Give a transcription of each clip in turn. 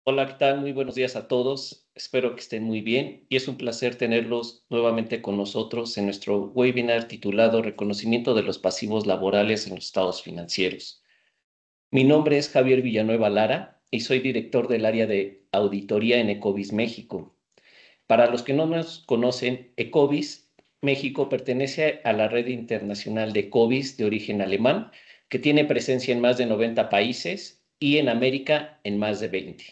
Hola, ¿qué tal? Muy buenos días a todos. Espero que estén muy bien y es un placer tenerlos nuevamente con nosotros en nuestro webinar titulado Reconocimiento de los pasivos laborales en los estados financieros. Mi nombre es Javier Villanueva Lara y soy director del área de auditoría en Ecovis México. Para los que no nos conocen, Ecovis México pertenece a la red internacional de Ecovis de origen alemán, que tiene presencia en más de 90 países y en América en más de 20.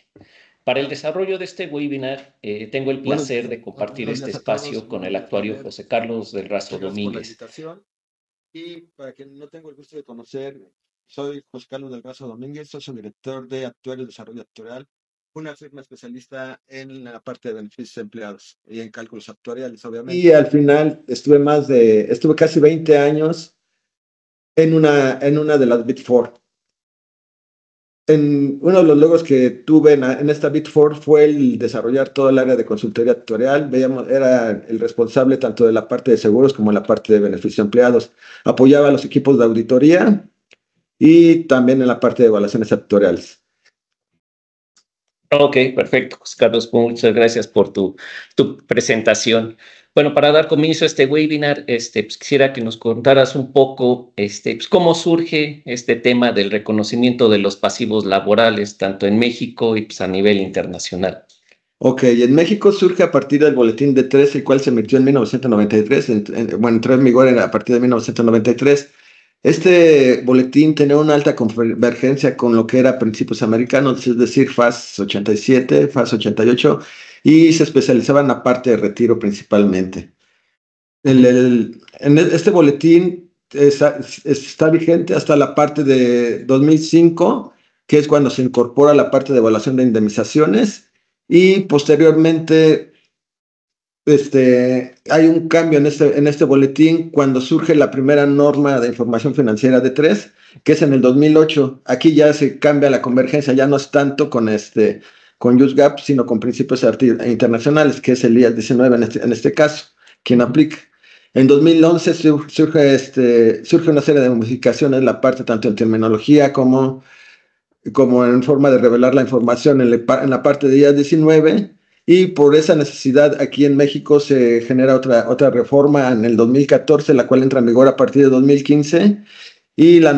Para el desarrollo de este webinar, tengo el Buenos placer días, de compartir buenos este días a todos. espacio Mi con el nombre es actuario Javier. José Carlos del Razo Muchas gracias por la Domínguez. invitación. Y para quien no tengo el gusto de conocer, soy José Carlos del Brazo Domínguez, soy director de Actuario y Desarrollo Actuarial, una firma especialista en la parte de beneficios de empleados y en cálculos actuariales, obviamente. Y al final estuve casi 20 años en una de las Big Four. Uno de los logros que tuve en esta Big Four fue el desarrollar todo el área de consultoría actuarial. Era el responsable tanto de la parte de seguros como de la parte de beneficios de empleados. Apoyaba a los equipos de auditoría y también en la parte de evaluaciones actuariales. Ok, perfecto, José Carlos, muchas gracias por tu presentación. Bueno, para dar comienzo a este webinar, pues quisiera que nos contaras un poco pues, cómo surge este tema del reconocimiento de los pasivos laborales, tanto en México y pues, a nivel internacional. Ok, en México surge a partir del Boletín de 13, el cual se emitió en 1993. Bueno, entró en vigor a partir de 1993. Este boletín tenía una alta convergencia con lo que era principios americanos, es decir, FAS 87, FAS 88, y se especializaba en la parte de retiro principalmente. Este boletín está vigente hasta la parte de 2005, que es cuando se incorpora la parte de evaluación de indemnizaciones, y posteriormente hay un cambio en este boletín cuando surge la primera norma de información financiera de 3, que es en el 2008. Aquí ya se cambia la convergencia, ya no es tanto con USGAP, sino con principios internacionales, que es el IAS 19 en este caso, quien aplica. En 2011 surge una serie de modificaciones en la parte tanto en terminología como en forma de revelar la información en la parte de IAS 19, y por esa necesidad aquí en México se genera otra reforma en el 2014, la cual entra en vigor a partir de 2015, y la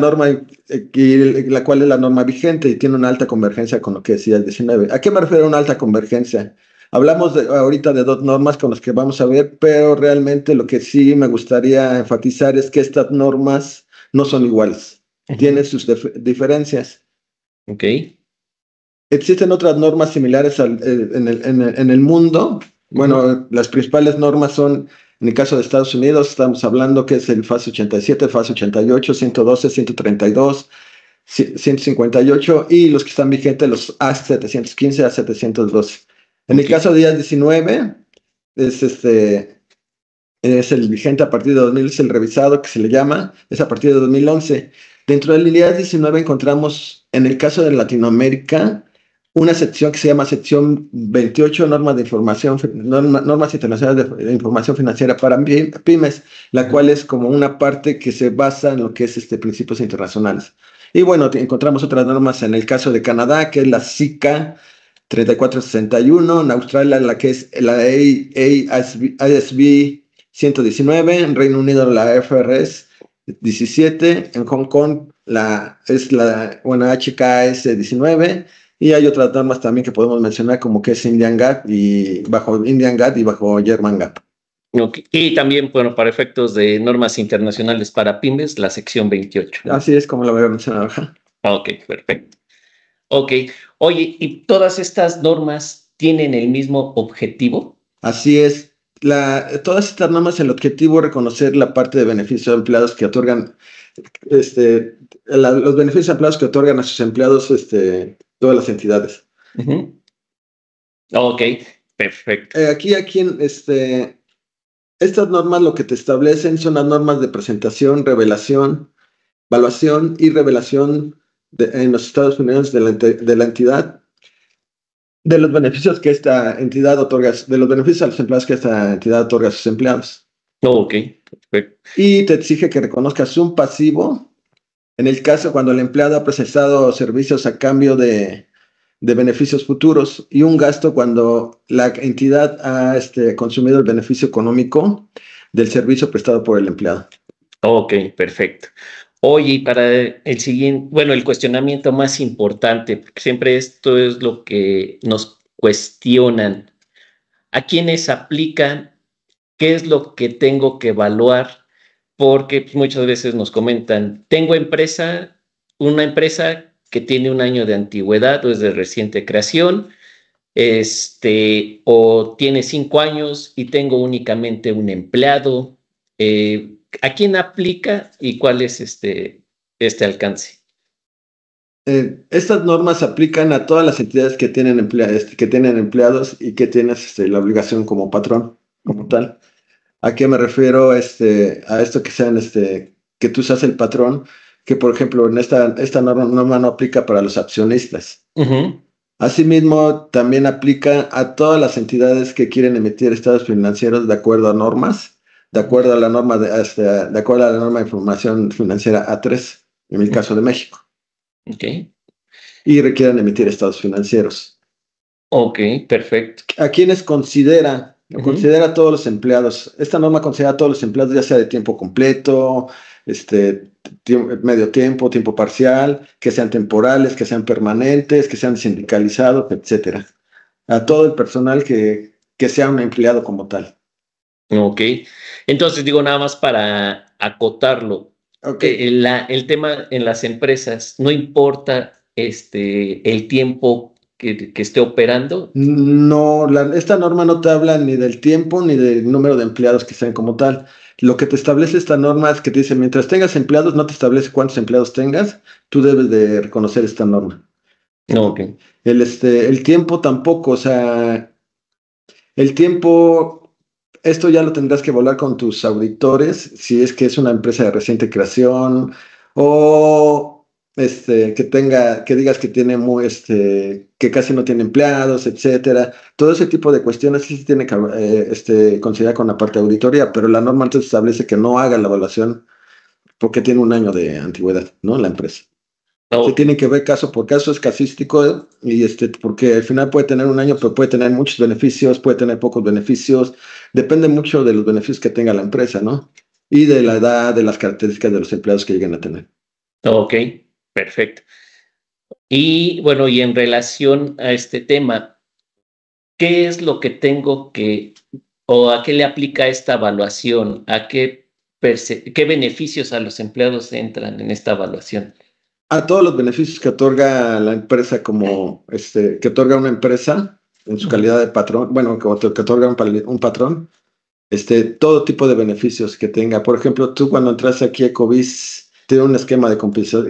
cual es la norma vigente y tiene una alta convergencia con lo que decía el 19. ¿A qué me refiero a una alta convergencia? Hablamos ahorita de dos normas con las que vamos a ver, pero realmente lo que sí me gustaría enfatizar es que estas normas no son iguales, tienen sus diferencias. Ok. Existen otras normas similares en el mundo. Bueno, las principales normas son, en el caso de Estados Unidos, estamos hablando que es el FAS 87, FAS 88, 112, 132, 158, y los que están vigentes, los A715, A712. En el caso de IAS 19, es es el vigente a partir de 2000, es el revisado que se le llama, es a partir de 2011. Dentro del IAS 19 encontramos, en el caso de Latinoamérica, una sección que se llama sección 28, normas de información, normas internacionales de información financiera para pymes, la cual es como una parte que se basa en lo que es principios internacionales. Y bueno, encontramos otras normas en el caso de Canadá, que es la SICA 3461, en Australia la que es la ASB 119, en Reino Unido la FRS 17, en Hong Kong HKS 19, y hay otras normas también que podemos mencionar como que es Indian GAAP y bajo German GAAP. Okay. Y también, bueno, para efectos de normas internacionales para pymes, la sección 28. Así es como lo voy a mencionar. Ok, perfecto. Ok. Oye, ¿y todas estas normas tienen el mismo objetivo? Así es. Todas estas normas, el objetivo es reconocer la parte de beneficios de empleados que otorgan, los beneficios de empleados que otorgan a sus empleados, todas las entidades. Ok, perfecto. Estas normas lo que te establecen son las normas de presentación, revelación, evaluación y revelación en los Estados Unidos de la entidad, de los beneficios que esta entidad otorga, de los beneficios a los empleados que esta entidad otorga a sus empleados. Ok, perfecto. Y te exige que reconozcas un pasivo en el caso cuando el empleado ha prestado servicios a cambio de de beneficios futuros y un gasto cuando la entidad ha consumido el beneficio económico del servicio prestado por el empleado. Ok, perfecto. Oye, y para el siguiente, bueno, el cuestionamiento más importante, porque siempre esto es lo que nos cuestionan. ¿A quiénes aplican? ¿Qué es lo que tengo que evaluar? Porque pues, muchas veces nos comentan, tengo una empresa que tiene un año de antigüedad o es de reciente creación, o tiene 5 años y tengo únicamente un empleado. ¿A quién aplica y cuál es este alcance? Estas normas aplican a todas las entidades que tienen, que tienen empleados y que tienes la obligación como patrón, como tal. ¿A qué me refiero? A esto que sean, que tú seas el patrón, que por ejemplo en esta norma no aplica para los accionistas. Uh-huh. Asimismo, también aplica a todas las entidades que quieren emitir estados financieros de acuerdo a normas, de acuerdo a la norma de acuerdo a la norma de información financiera A3, en el caso de México, Ok, y requieren emitir estados financieros. ok, perfecto. ¿A quiénes considera? Uh-huh. Considera a todos los empleados. Esta norma considera a todos los empleados, ya sea de tiempo completo, medio tiempo, tiempo parcial, que sean temporales, que sean permanentes, que sean sindicalizados, etcétera. A todo el personal que sea un empleado como tal. Ok, entonces digo nada más para acotarlo. Ok. El tema en las empresas, no importa el tiempo que esté operando. No, esta norma no te habla ni del tiempo ni del número de empleados que sean como tal. Lo que te establece esta norma es que te dice, mientras tengas empleados, no te establece cuántos empleados tengas, tú debes de reconocer esta norma. Ok, El tiempo tampoco, o sea, el tiempo, esto ya lo tendrás que evaluar con tus auditores, si es que es una empresa de reciente creación o que digas que tiene que casi no tiene empleados, etcétera. Todo ese tipo de cuestiones sí se tiene que considerar con la parte de auditoría, pero la norma entonces establece que no haga la evaluación porque tiene un año de antigüedad, ¿no? La empresa. Se ok, tiene que ver caso por caso, es casístico, y porque al final puede tener un año, pero puede tener muchos beneficios, puede tener pocos beneficios, depende mucho de los beneficios que tenga la empresa, ¿no? Y de la edad, de las características de los empleados que lleguen a tener. ok, perfecto. Y bueno, y en relación a este tema, ¿qué es lo que o a qué le aplica esta evaluación? ¿Qué beneficios a los empleados entran en esta evaluación? A todos los beneficios que otorga la empresa que otorga una empresa en su calidad de patrón, bueno, que otorga un patrón, todo tipo de beneficios que tenga. Por ejemplo, tú cuando entraste aquí a Ecovis, tiene un esquema de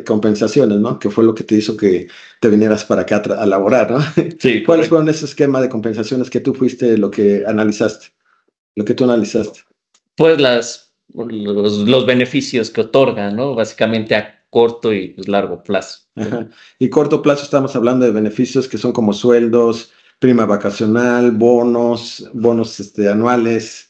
compensaciones, ¿no? Que fue lo que te hizo que te vinieras para acá a laborar, ¿no? Sí, ¿Cuáles correcto. fueron esos esquemas de compensaciones que tú fuiste lo que analizaste, lo que tú analizaste? Pues los beneficios que otorgan, ¿no? Básicamente a corto y pues, largo plazo. Ajá. Y corto plazo estamos hablando de beneficios que son como sueldos, prima vacacional, bonos anuales,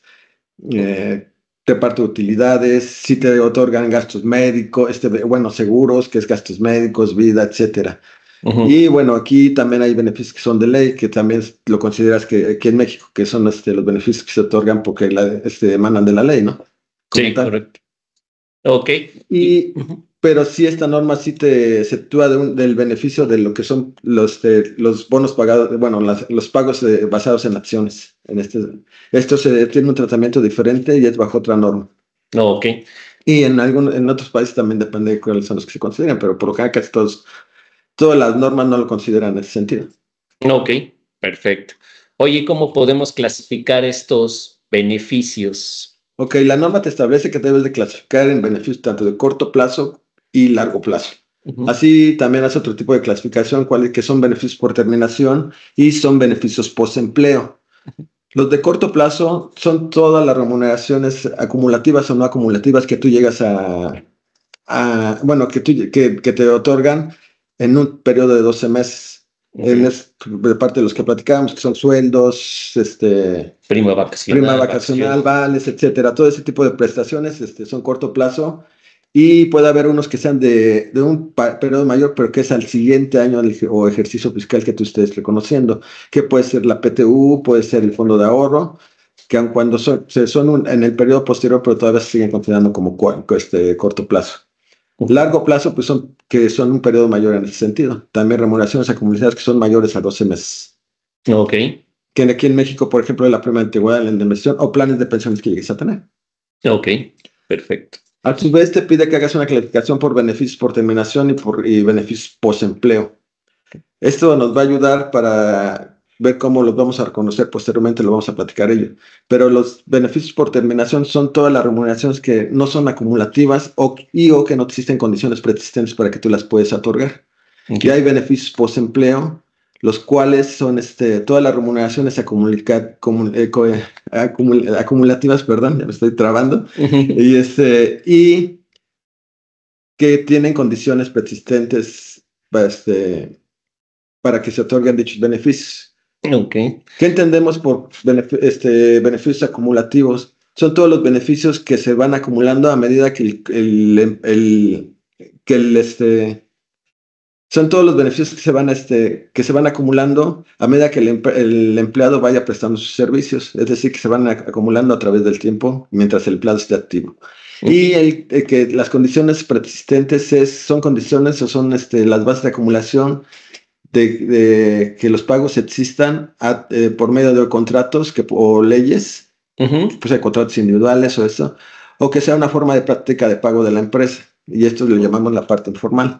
eh, reparto de utilidades, si te otorgan gastos médicos, bueno, seguros, que es gastos médicos, vida, etcétera. Ujú. Y bueno, aquí también hay beneficios que son de ley, que también lo consideras que aquí en México, que son los beneficios que se otorgan porque emanan de la ley, ¿no? Como Sí, tal. correcto. Ok. Ujú. Pero sí, esta norma sí te exceptúa del beneficio de lo que son los bonos pagados, bueno, los pagos basados en acciones. Esto tiene un tratamiento diferente y es bajo otra norma. Ok, Y en otros países también depende de cuáles son los que se consideran, pero por lo general casi todas las normas no lo consideran en ese sentido. ok, perfecto. Oye, ¿cómo podemos clasificar estos beneficios? Ok, la norma te establece que debes de clasificar en beneficios tanto de corto plazo y largo plazo. Ujú. Así también hace otro tipo de clasificación, que son beneficios por terminación y son beneficios post-empleo. Los de corto plazo son todas las remuneraciones acumulativas o no acumulativas que tú llegas bueno, que te otorgan en un periodo de 12 meses. Ok. De parte de los que platicábamos, que son sueldos, Prima prima vacacional, vacacional, vacaciones. vales, etcétera. Todo ese tipo de prestaciones son corto plazo y puede haber unos que sean de un periodo mayor, pero que es al siguiente año o ejercicio fiscal que tú estés reconociendo, que puede ser la PTU, puede ser el fondo de ahorro, que aun cuando son en el periodo posterior, pero todavía se siguen considerando como corto plazo. Largo plazo, pues son un periodo mayor en ese sentido. También remuneraciones acumuladas que son mayores a 12 meses. Ok. Que aquí en México, por ejemplo, la prima de antigüedad, la indemnización o planes de pensiones que llegues a tener. Ok, perfecto. A su vez, te pide que hagas una clasificación por beneficios por terminación y beneficios post-empleo. Esto nos va a ayudar para ver cómo los vamos a reconocer posteriormente, lo vamos a platicar ello. Pero los beneficios por terminación son todas las remuneraciones que no son acumulativas o que no existen condiciones preexistentes para que tú las puedas otorgar. Okay. Y hay beneficios post-empleo, los cuales son todas las remuneraciones acumulativas, perdón, ya me estoy trabando, y que tienen condiciones preexistentes para que se otorguen dichos beneficios. Okay. ¿Qué entendemos por beneficios acumulativos? Son todos los beneficios que se van acumulando a medida son todos los beneficios que se van acumulando a medida que el empleado vaya prestando sus servicios, es decir, que se van acumulando a través del tiempo mientras el empleado esté activo. Y que las condiciones preexistentes son condiciones o son las bases de acumulación de que los pagos existan por medio de contratos o leyes, pues hay contratos individuales o eso, o que sea una forma de práctica de pago de la empresa. Y esto lo llamamos la parte informal.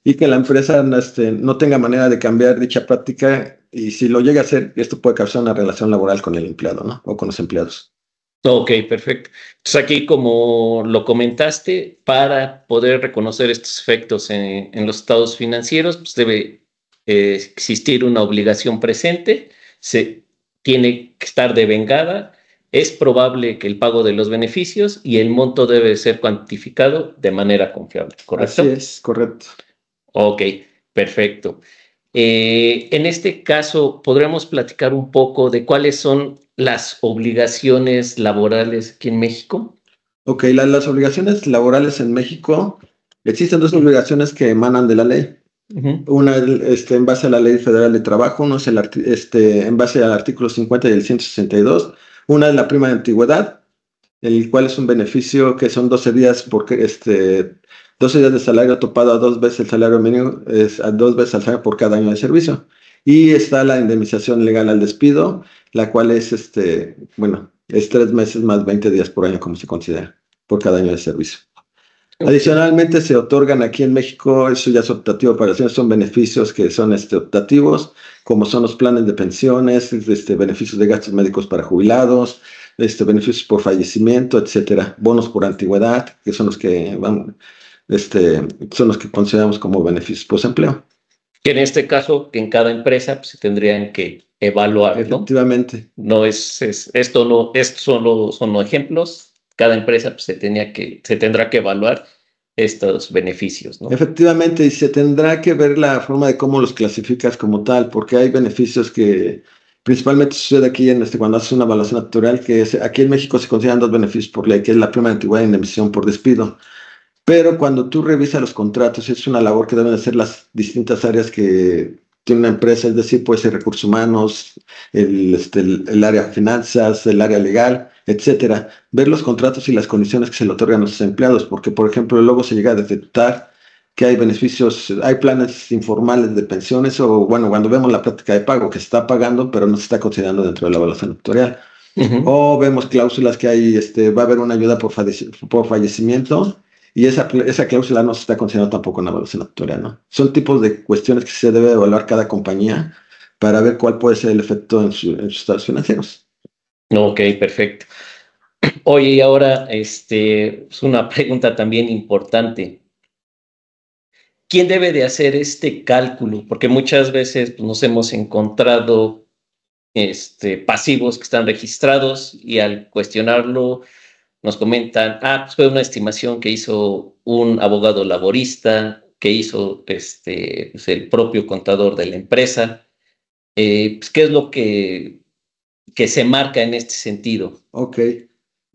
Y que la empresa no tenga manera de cambiar dicha práctica, y si lo llega a hacer, esto puede causar una relación laboral con el empleado, ¿no? O con los empleados. Ok, perfecto. Entonces aquí, como lo comentaste, para poder reconocer estos efectos en los estados financieros, pues debe existir una obligación presente, se tiene que estar devengada, es probable que el pago de los beneficios y el monto debe ser cuantificado de manera confiable, ¿correcto? Así es, correcto. Ok, perfecto. En este caso, ¿podremos platicar un poco de cuáles son las obligaciones laborales aquí en México? Ok, las obligaciones laborales en México, existen dos obligaciones que emanan de la ley. Una en base a la Ley Federal de Trabajo, uno es en base al artículo 50 y el 162. Una es la prima de antigüedad, el cual es un beneficio que son 12 días, porque 12 días de salario topado a 2 veces el salario mínimo, a 2 veces el salario por cada año de servicio. Y está la indemnización legal al despido, la cual es 3 meses más 20 días por año, como se considera, por cada año de servicio. Okay. Adicionalmente se otorgan aquí en México, eso ya es optativo para hacer, son beneficios que son optativos, como son los planes de pensiones, beneficios de gastos médicos para jubilados, beneficios por fallecimiento, etcétera, bonos por antigüedad, que son los que consideramos como beneficios post-empleo. Que en este caso, que en cada empresa pues, se tendrían que evaluar, ¿no? Efectivamente. No esto solo son ejemplos. Cada empresa pues, se tendrá que evaluar estos beneficios, ¿no? Efectivamente, y se tendrá que ver la forma de cómo los clasificas como tal, porque hay beneficios que principalmente sucede aquí cuando haces una evaluación actuarial, aquí en México se consideran dos beneficios por ley, que es la prima de antigüedad y indemnización por despido. Pero cuando tú revisas los contratos, es una labor que deben hacer las distintas áreas que tiene una empresa, es decir, puede ser recursos humanos, el área de finanzas, el área legal, etcétera. Ver los contratos y las condiciones que se le otorgan a los empleados, porque, por ejemplo, luego se llega a detectar que hay beneficios, hay planes informales de pensiones, o bueno, cuando vemos la práctica de pago que se está pagando, pero no se está considerando dentro de la evaluación actuarial. O vemos cláusulas que hay, va a haber una ayuda por fallecimiento, y esa cláusula no se está considerando tampoco en la evaluación actuarial, ¿no? Son tipos de cuestiones que se debe evaluar cada compañía para ver cuál puede ser el efecto en sus estados financieros. Ok, perfecto. Oye, y ahora es una pregunta también importante. ¿Quién debe de hacer este cálculo? Porque muchas veces pues, nos hemos encontrado pasivos que están registrados y al cuestionarlo nos comentan, pues fue una estimación que hizo un abogado laborista, que hizo pues el propio contador de la empresa. Pues, ¿qué es lo que se marca en este sentido? Ok.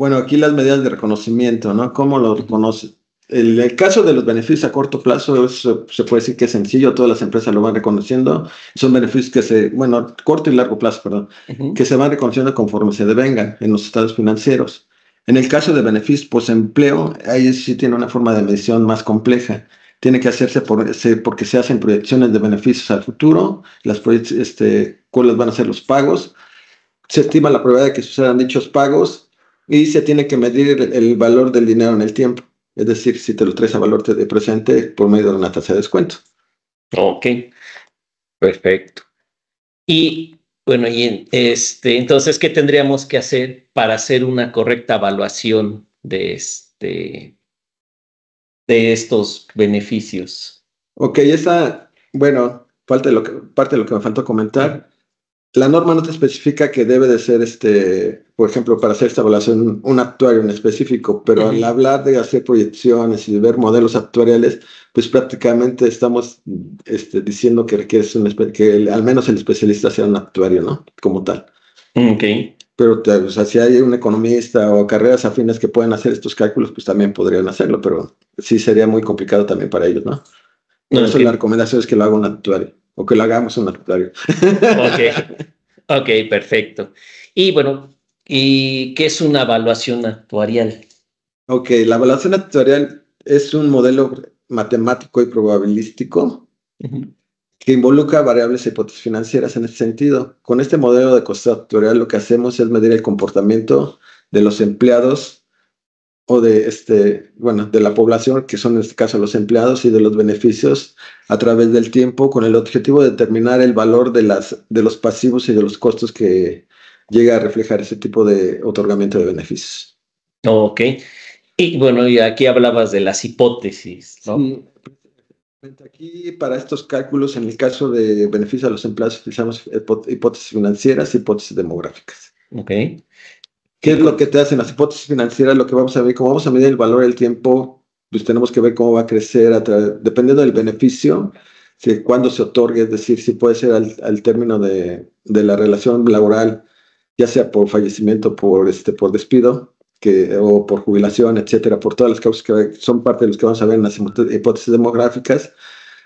Bueno, aquí las medidas de reconocimiento, ¿no? ¿Cómo lo reconoce? El caso de los beneficios a corto plazo, se puede decir que es sencillo, todas las empresas lo van reconociendo. Son beneficios bueno, corto y largo plazo, perdón, que se van reconociendo conforme se devengan en los estados financieros. En el caso de beneficios post-empleo, ahí sí tiene una forma de medición más compleja. Tiene que hacerse porque se hacen proyecciones de beneficios al futuro, cuáles van a ser los pagos, se estima la probabilidad de que sucedan dichos pagos y se tiene que medir el valor del dinero en el tiempo. Es decir, si te lo traes a valor de presente por medio de una tasa de descuento. Ok, perfecto. Y bueno, entonces, ¿qué tendríamos que hacer para hacer una correcta evaluación de estos beneficios? Ok, bueno, parte de lo que me faltó comentar. La norma no te especifica que debe de ser, por ejemplo, para hacer esta evaluación, un actuario en específico, pero al hablar de hacer proyecciones y de ver modelos actuariales, pues prácticamente estamos diciendo que requiere que al menos el especialista sea un actuario, ¿no? Como tal. Ok. Pero o sea, si hay un economista o carreras afines que pueden hacer estos cálculos, pues también podrían hacerlo, pero sí sería muy complicado también para ellos, ¿no? Por eso la recomendación es que lo haga un actuario, o que lo hagamos un actuario. Ok, ok, perfecto. Y bueno, ¿y qué es una evaluación actuarial? Ok, la evaluación actuarial es un modelo matemático y probabilístico que involucra variables e hipótesis financieras en este sentido. Con este modelo de costo actuarial lo que hacemos es medir el comportamiento de los empleados o de la población, que son en este caso los empleados, y de los beneficios a través del tiempo, con el objetivo de determinar el valor de los pasivos y de los costos que llega a reflejar ese tipo de otorgamiento de beneficios. Ok. Y bueno, y aquí hablabas de las hipótesis, ¿no? Sí. Aquí, para estos cálculos, en el caso de beneficio a los empleados, utilizamos hipótesis financieras y hipótesis demográficas. Ok. ¿Qué es lo que te hacen las hipótesis financieras? Lo que vamos a ver, como vamos a medir el valor del tiempo, pues tenemos que ver cómo va a crecer dependiendo del beneficio, cuándo se otorgue, es decir, si puede ser al término de la relación laboral, ya sea por fallecimiento, por despido, o por jubilación, etcétera, por todas las causas que son parte de los que vamos a ver en las hipótesis demográficas.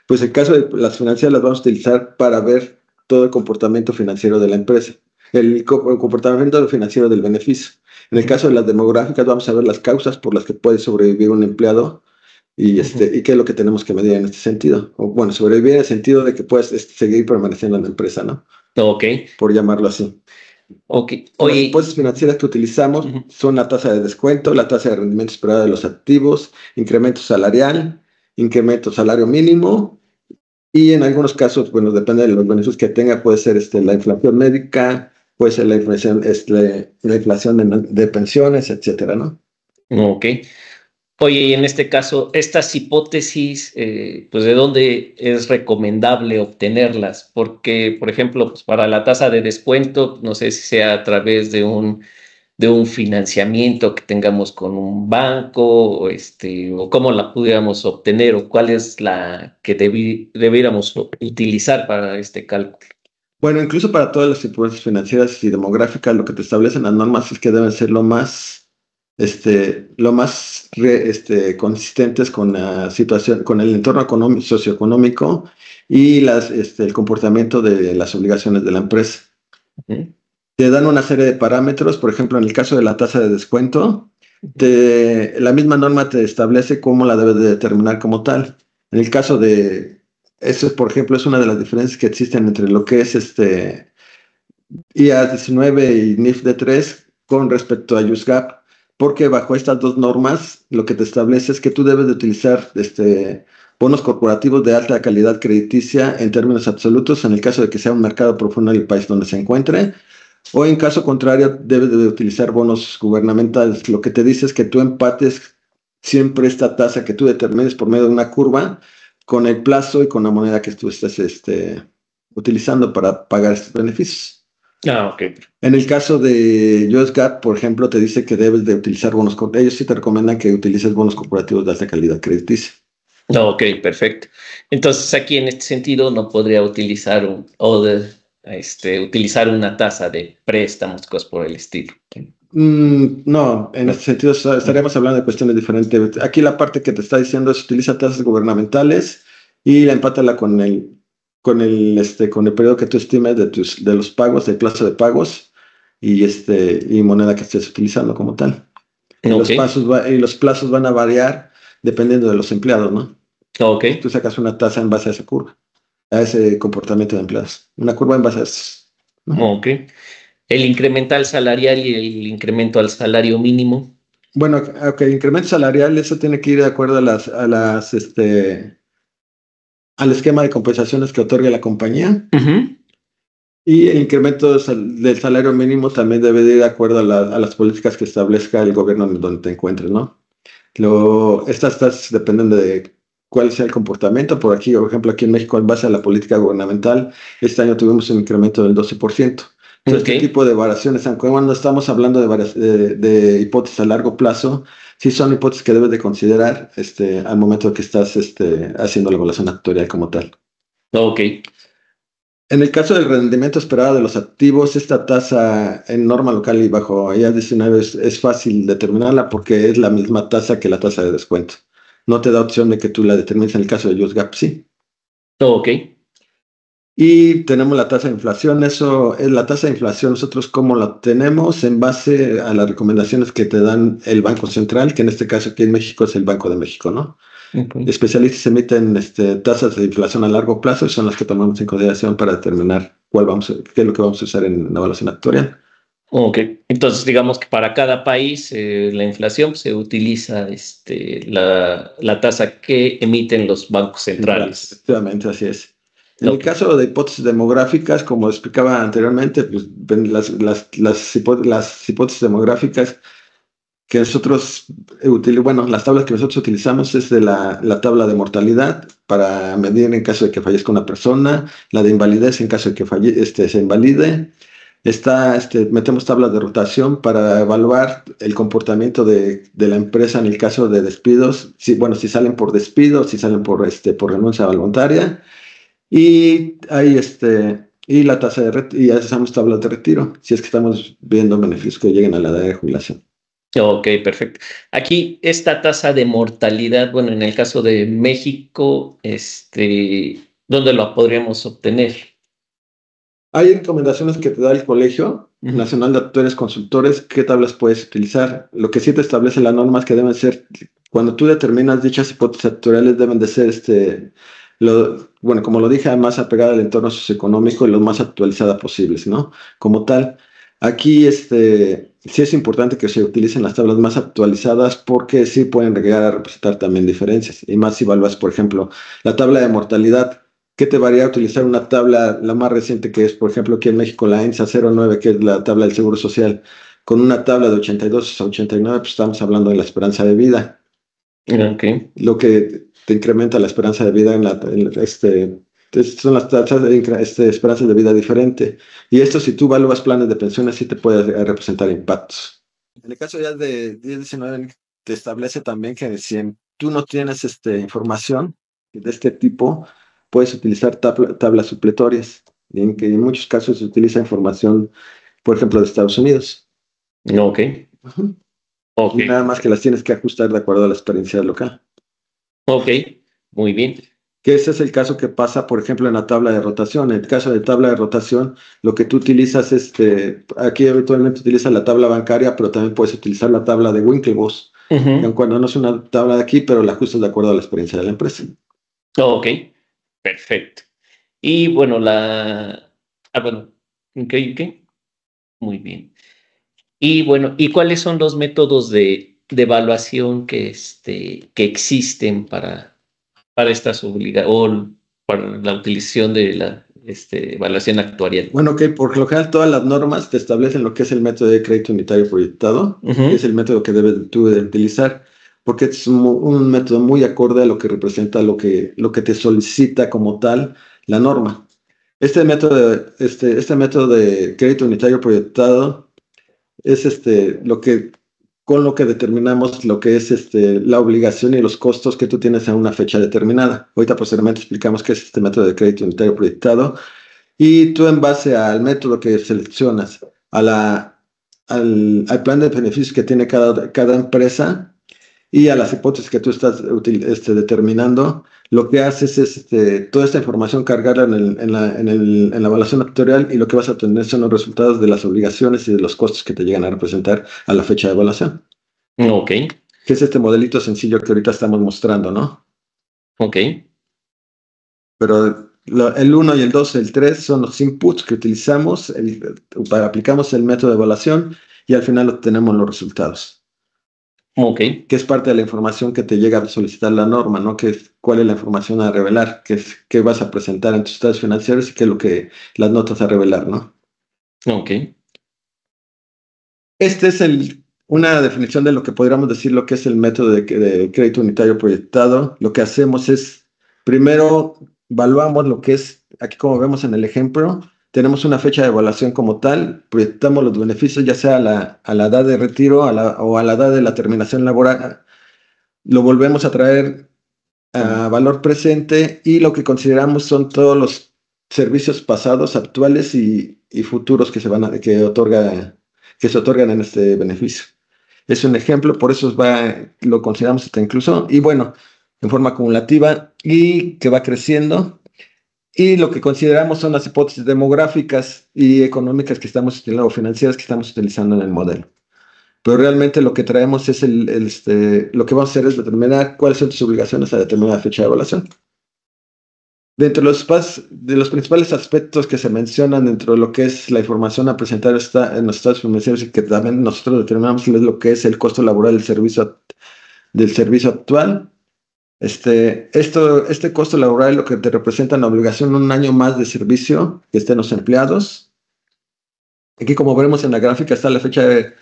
Pues el caso de las financieras las vamos a utilizar para ver todo el comportamiento financiero de la empresa, el comportamiento financiero del beneficio. En el caso de las demográficas vamos a ver las causas por las que puede sobrevivir un empleado y qué es lo que tenemos que medir en este sentido. O, bueno, sobrevivir en el sentido de que puedes seguir permaneciendo en la empresa, ¿no? Ok. Por llamarlo así. Ok. Las hipótesis financieras que utilizamos son la tasa de descuento, la tasa de rendimiento esperado de los activos, incremento salarial, incremento salario mínimo. Y en algunos casos, bueno, depende de los beneficios que tenga, puede ser la inflación médica, puede ser la inflación, de pensiones, etcétera, ¿no? Ok. Oye, y en este caso, estas hipótesis, pues ¿de dónde es recomendable obtenerlas? Porque, por ejemplo, pues para la tasa de descuento, no sé si sea a través de un financiamiento que tengamos con un banco, o cómo la pudiéramos obtener, o cuál es la que debiéramos utilizar para este cálculo. Bueno, incluso para todas las hipótesis financieras y demográficas, lo que te establecen las normas es que deben ser consistentes con la situación, con el entorno socioeconómico y el comportamiento de las obligaciones de la empresa. Te dan una serie de parámetros, por ejemplo, en el caso de la tasa de descuento, la misma norma te establece cómo la debes de determinar como tal. En el caso eso, por ejemplo, es una de las diferencias que existen entre lo que es IAS 19 y NIF D3 con respecto a USGAP, porque bajo estas dos normas lo que te establece es que tú debes de utilizar bonos corporativos de alta calidad crediticia en términos absolutos en el caso de que sea un mercado profundo en el país donde se encuentre, o en caso contrario debes de utilizar bonos gubernamentales. Lo que te dice es que tú empates siempre esta tasa que tú determines por medio de una curva con el plazo y con la moneda que tú estés utilizando para pagar estos beneficios. Ah, ok. En el caso de US GAAP, por ejemplo, te dice que debes de utilizar ellos sí te recomiendan que utilices bonos corporativos de alta calidad crediticia. Ok, perfecto. Entonces aquí en este sentido no podría utilizar utilizar una tasa de préstamos, cosas por el estilo. No, en este sentido estaríamos hablando de cuestiones diferentes. Aquí la parte que te está diciendo es utiliza tasas gubernamentales y empátala con el periodo que tú estimes de los pagos, del plazo de pagos y moneda que estés utilizando como tal. Y Ok, los plazos van a variar dependiendo de los empleados, ¿no? ok, Tú sacas una tasa en base a esa curva, a ese comportamiento de empleados. Una curva en base a eso. Ujú. ok. El incremental salarial y el incremento al salario mínimo. Bueno, ok, incremento salarial, eso tiene que ir de acuerdo al esquema de compensaciones que otorga la compañía. Ujú. Y el incremento del salario mínimo también debe de ir de acuerdo a las políticas que establezca el gobierno en donde te encuentres, ¿no? Estas tasas dependen de cuál sea el comportamiento. Por ejemplo, aquí en México, en base a la política gubernamental, este año tuvimos un incremento del 12%. Entonces, Ok, este tipo de variaciones, aunque cuando estamos hablando de hipótesis a largo plazo, sí son hipótesis que debes de considerar al momento que estás haciendo la evaluación actuarial como tal. ok, En el caso del rendimiento esperado de los activos, esta tasa en norma local y bajo IAS 19 es fácil determinarla porque es la misma tasa que la tasa de descuento. No te da opción de que tú la determines en el caso de USGAP, sí. ok, Y tenemos la tasa de inflación. Eso es la tasa de inflación. Nosotros cómo la tenemos en base a las recomendaciones que te dan el Banco Central, que en este caso aquí en México es el Banco de México, ¿no? ok. Especialistas emiten tasas de inflación a largo plazo y son las que tomamos en consideración para determinar qué es lo que vamos a usar en la evaluación actuarial. Ok, entonces digamos que para cada país la inflación se utiliza la tasa que emiten los bancos centrales. Efectivamente, así es. En el Ok, caso de hipótesis demográficas, como explicaba anteriormente, pues las hipótesis demográficas que nosotros bueno, las tablas que nosotros utilizamos es de la tabla de mortalidad para medir en caso de que fallezca una persona, la de invalidez en caso de que se invalide. Metemos tablas de rotación para evaluar el comportamiento de la empresa en el caso de despidos, si salen por despido, si salen por renuncia voluntaria, y la tasa y hacemos tablas de retiro, si es que estamos viendo beneficios que lleguen a la edad de jubilación. ok, perfecto. Aquí esta tasa de mortalidad, bueno, en el caso de México, ¿dónde lo podríamos obtener? Hay recomendaciones que te da el Colegio Ujú. Nacional de Actuarios Consultores, qué tablas puedes utilizar. Lo que sí te establece la norma es que deben ser, cuando tú determinas dichas hipótesis actuariales, deben de ser, bueno, como lo dije, más apegada al entorno socioeconómico y lo más actualizada posibles, ¿no? Como tal, aquí, sí es importante que se utilicen las tablas más actualizadas porque sí pueden llegar a representar también diferencias. Y más si evalúas, por ejemplo, la tabla de mortalidad. ¿Qué te varía utilizar una tabla, la más reciente que es, por ejemplo, aquí en México, la ENSA 09, que es la tabla del Seguro Social, con una tabla de 82 a 89, pues estamos hablando de la esperanza de vida, Ok, lo que te incrementa la esperanza de vida son las tasas de esperanza de vida diferente. Y esto, si tú evalúas planes de pensiones, sí te puede representar impactos. En el caso ya de 1019, te establece también que si tú no tienes información de este tipo, puedes utilizar tablas supletorias, que en muchos casos se utiliza información, por ejemplo, de Estados Unidos. ok, Ujú. ok, Y nada más que perfecto. las tienes que ajustar de acuerdo a la experiencia local. Ok, muy bien. Que ese es el caso que pasa, por ejemplo, en la tabla de rotación. En el caso de tabla de rotación, lo que tú utilizas, aquí habitualmente utilizas la tabla bancaria, pero también puedes utilizar la tabla de Winklevoss, que aun Ujú. cuando no es una tabla de aquí, pero la ajustas de acuerdo a la experiencia de la empresa. Ok, perfecto. Y bueno, bueno, ok, ok, muy bien. Y bueno, ¿y cuáles son los métodos de evaluación que existen para estas obligaciones o para la utilización de la evaluación actuarial? Bueno, que por lo general todas las normas te establecen lo que es el método de crédito unitario proyectado, que es Ujú. el método que debes tú de utilizar, porque es un método muy acorde a lo que representa lo que te solicita como tal la norma. Este método de crédito unitario proyectado es con lo que determinamos lo que es la obligación y los costos que tú tienes a una fecha determinada. Ahorita posteriormente explicamos qué es este método de crédito unitario proyectado y tú en base al método que seleccionas, a la al plan de beneficios que tiene cada empresa y a las hipótesis que tú estás determinando. Lo que haces es toda esta información cargarla en la evaluación actuarial, y lo que vas a obtener son los resultados de las obligaciones y de los costos que te llegan a representar a la fecha de evaluación. Ok, Que es este modelito sencillo que ahorita estamos mostrando, ¿no? ok, Pero el 1 y el 2 y el 3 son los inputs que utilizamos, aplicamos el método de evaluación y al final obtenemos los resultados, ok, que es parte de la información que te llega a solicitar la norma, ¿no? Cuál es la información a revelar, qué vas a presentar en tus estados financieros y qué es lo que las notas a revelar, ¿no? ok, Este es una definición de lo que podríamos decir lo que es el método de crédito unitario proyectado. Lo que hacemos es, primero, evaluamos lo que es, aquí como vemos en el ejemplo, tenemos una fecha de evaluación como tal, proyectamos los beneficios ya sea a la edad de retiro o a la edad de la terminación laboral, lo volvemos a traer a valor presente y lo que consideramos son todos los servicios pasados, actuales y futuros que se otorgan en este beneficio. Es un ejemplo, por eso lo consideramos hasta incluso, y bueno, en forma acumulativa y que va creciendo. Y lo que consideramos son las hipótesis demográficas y económicas que estamos utilizando, o financieras que estamos utilizando en el modelo. Pero realmente lo que traemos es lo que vamos a hacer es determinar cuáles son tus obligaciones a determinada fecha de evaluación. Dentro de los principales aspectos que se mencionan dentro de lo que es la información a presentar en los estados financieros y que también nosotros determinamos es lo que es el costo laboral del servicio actual. Este costo laboral es lo que te representa la obligación un año más de servicio que estén los empleados. Aquí, como veremos en la gráfica, está la fecha de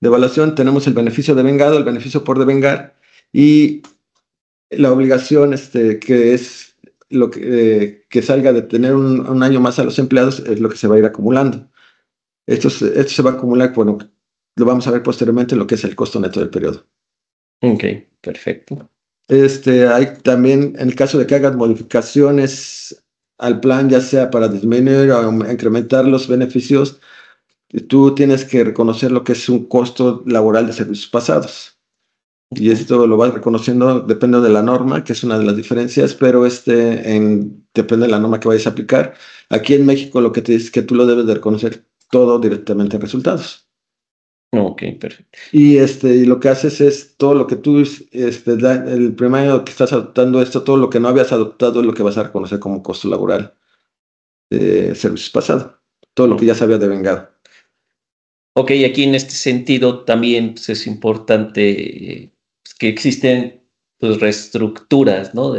evaluación, tenemos el beneficio devengado, el beneficio por devengar y la obligación que es lo que salga de tener un año más a los empleados es lo que se va a ir acumulando. Esto se va a acumular, bueno, lo vamos a ver posteriormente en lo que es el costo neto del periodo. ok, perfecto. Hay también, en el caso de que hagas modificaciones al plan, ya sea para disminuir o incrementar los beneficios, tú tienes que reconocer lo que es un costo laboral de servicios pasados. Y esto lo vas reconociendo, depende de la norma, que es una de las diferencias, pero depende de la norma que vayas a aplicar. Aquí en México lo que te dice es que tú lo debes de reconocer todo directamente en resultados. Ok, perfecto. Y lo que haces es todo lo que tú, el primer año que estás adoptando esto, todo lo que no habías adoptado es lo que vas a reconocer como costo laboral de servicios pasados. Todo lo que ya se había devengado. Ok, aquí en este sentido también pues, es importante que existen pues, reestructuras, ¿no?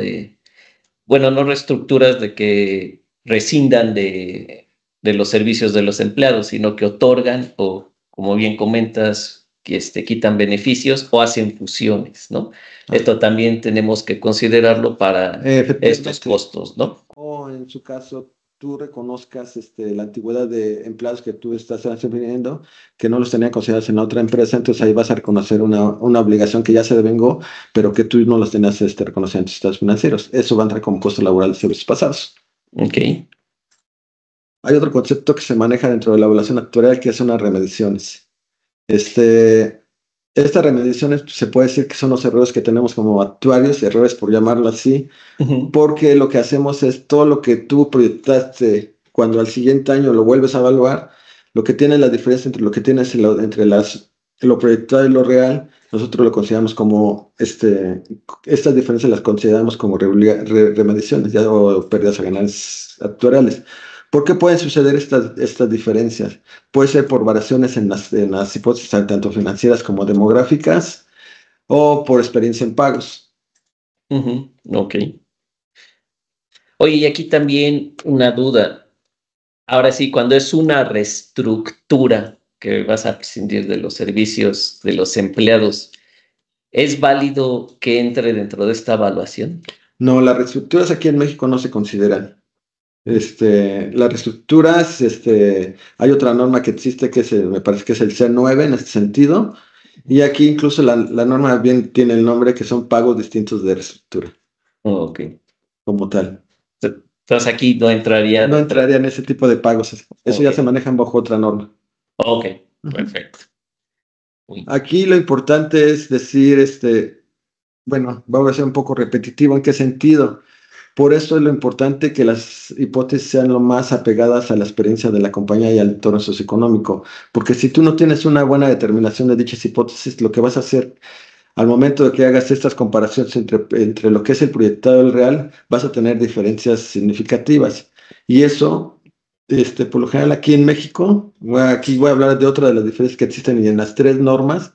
Bueno, no reestructuras de que rescindan de los servicios de los empleados, sino que otorgan o, como bien comentas, que quitan beneficios o hacen fusiones, ¿no? Esto también tenemos que considerarlo para estos costos, ¿no? O en su caso, tú reconozcas la antigüedad de empleados que tú estás transfiriendo, que no los tenía considerados en la otra empresa, entonces ahí vas a reconocer una obligación que ya se devengó, pero que tú no los tenías reconocido en tus estados financieros. Eso va a entrar como costo laboral de servicios pasados. Ok. Hay otro concepto que se maneja dentro de la evaluación actuarial que son las remediaciones. Estas remediaciones se puede decir que son los errores que tenemos como actuarios, errores por llamarlo así, porque lo que hacemos es todo lo que tú proyectaste cuando al siguiente año lo vuelves a evaluar, lo que tiene la diferencia entre lo que tienes entre lo proyectado y lo real, nosotros lo consideramos como, estas diferencias las consideramos como remediaciones ya, o pérdidas o ganancias actuariales. ¿Por qué pueden suceder estas diferencias? Puede ser por variaciones en las hipótesis tanto financieras como demográficas o por experiencia en pagos. Ok. Oye, y aquí también una duda. Ahora sí, cuando es una reestructura que vas a prescindir de los servicios de los empleados, ¿es válido que entre dentro de esta evaluación? No, las reestructuras aquí en México no se consideran. Las reestructuras, hay otra norma que existe que me parece que es el C9 en este sentido, y aquí incluso la norma bien tiene el nombre que son pagos distintos de reestructura, Ok. como tal. Entonces aquí no entraría. No entraría en ese tipo de pagos, eso ya se maneja bajo otra norma. Ok, perfecto. Aquí lo importante es decir, bueno, vamos a ser un poco repetitivo. ¿En qué sentido? Por eso es lo importante que las hipótesis sean lo más apegadas a la experiencia de la compañía y al entorno socioeconómico, porque si tú no tienes una buena determinación de dichas hipótesis, lo que vas a hacer al momento de que hagas estas comparaciones entre lo que es el proyectado y el real, vas a tener diferencias significativas. Y eso, por lo general aquí en México, aquí voy a hablar de otra de las diferencias que existen y en las tres normas.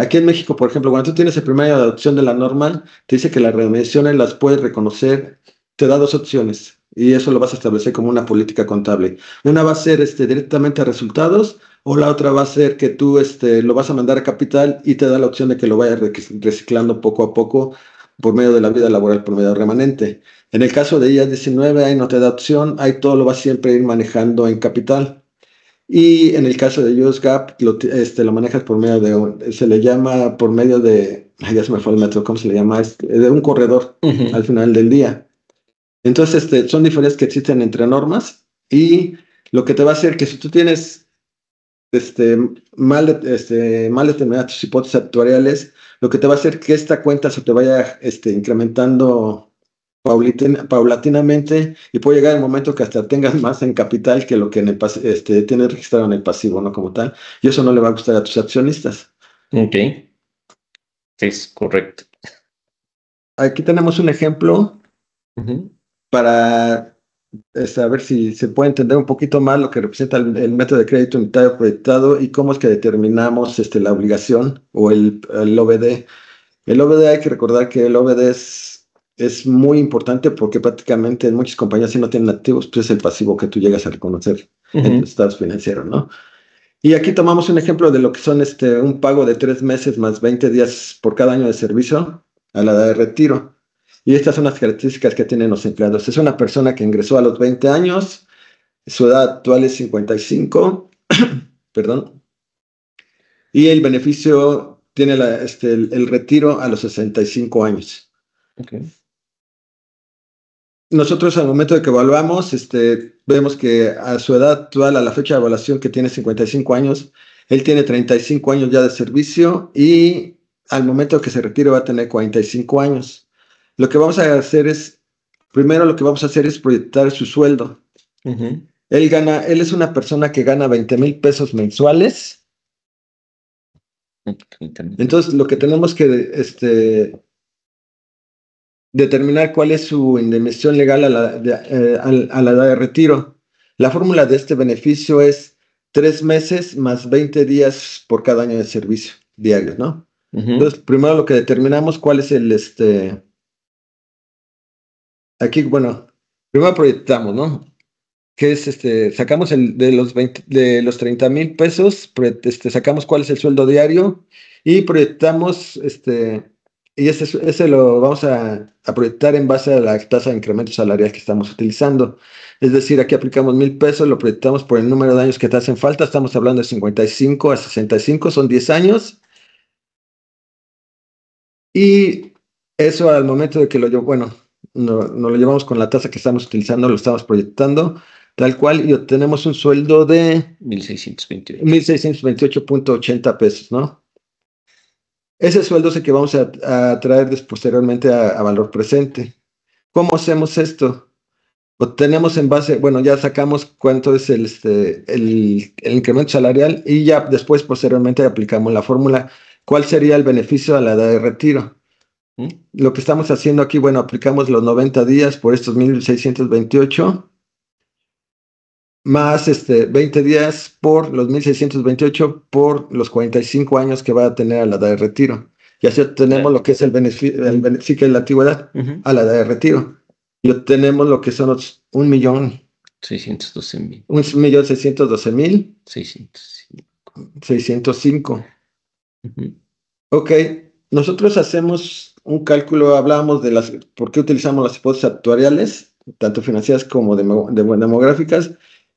Aquí en México, por ejemplo, cuando tú tienes el primer año de adopción de la norma, te dice que las remediaciones las puedes reconocer, te da dos opciones y eso lo vas a establecer como una política contable. Una va a ser directamente a resultados o la otra va a ser que tú lo vas a mandar a capital y te da la opción de que lo vayas reciclando poco a poco por medio de la vida laboral, por medio remanente. En el caso de IAS 19, ahí no te da opción, ahí todo lo vas siempre a ir manejando en capital. Y en el caso de US GAAP, lo manejas por medio se le llama por medio de, ay, ya se me fue el método, ¿cómo se le llama? De un corredor al final del día. Entonces, son diferencias que existen entre normas y lo que te va a hacer que si tú tienes mal determinadas tus hipótesis actuariales, lo que te va a hacer que esta cuenta se te vaya incrementando paulatinamente y puede llegar el momento que hasta tengas más en capital que lo que tienes registrado en el pasivo, ¿no? Como tal. Y eso no le va a gustar a tus accionistas. Ok. Es correcto. Aquí tenemos un ejemplo para ver si se puede entender un poquito más lo que representa el método de crédito unitario proyectado y cómo es que determinamos la obligación o el OBD. El OBD, hay que recordar que el OBD es muy importante porque prácticamente en muchas compañías, si no tienen activos, pues es el pasivo que tú llegas a reconocer en tus estados financieros, ¿no? Y aquí tomamos un ejemplo de lo que son un pago de 3 meses más 20 días por cada año de servicio a la edad de retiro. Y estas son las características que tienen los empleados. Es una persona que ingresó a los 20 años, su edad actual es 55, perdón, y el beneficio tiene el retiro a los 65 años. Okay. Nosotros al momento de que evaluamos, vemos que a su edad actual, a la fecha de evaluación que tiene 55 años, él tiene 35 años ya de servicio y al momento que se retire va a tener 45 años. Lo que vamos a hacer es, primero lo que vamos a hacer es proyectar su sueldo. Él es una persona que gana 20,000 pesos mensuales. Entonces lo que tenemos que determinar cuál es su indemnización legal a la edad de retiro. La fórmula de este beneficio es 3 meses más 20 días por cada año de servicio diario, ¿no? Entonces, primero lo que determinamos cuál es aquí, bueno, primero proyectamos, ¿no? Que es sacamos de los 30,000 pesos, sacamos cuál es el sueldo diario y proyectamos y ese lo vamos a proyectar en base a la tasa de incremento salarial que estamos utilizando. Es decir, aquí aplicamos 1,000 pesos, lo proyectamos por el número de años que te hacen falta. Estamos hablando de 55 a 65, son 10 años. Y eso al momento de que no lo llevamos con la tasa que estamos utilizando, lo estamos proyectando tal cual y obtenemos un sueldo de 1,628.80 pesos, ¿no? Ese sueldo es el que vamos a traer posteriormente a valor presente. ¿Cómo hacemos esto? Obtenemos en base, bueno, ya sacamos cuánto es el incremento salarial y ya después posteriormente aplicamos la fórmula. ¿Cuál sería el beneficio a la edad de retiro? Lo que estamos haciendo aquí, bueno, aplicamos los 90 días por estos 1,628 más 20 días por los 1,628 por los 45 años que va a tener a la edad de retiro. Y así obtenemos lo que es el beneficio de la antigüedad a la edad de retiro. Y obtenemos lo que son los 1,612,000. 1,612,000. 605. Ok, nosotros hacemos un cálculo, hablábamos de por qué utilizamos las hipótesis actuariales, tanto financieras como demográficas,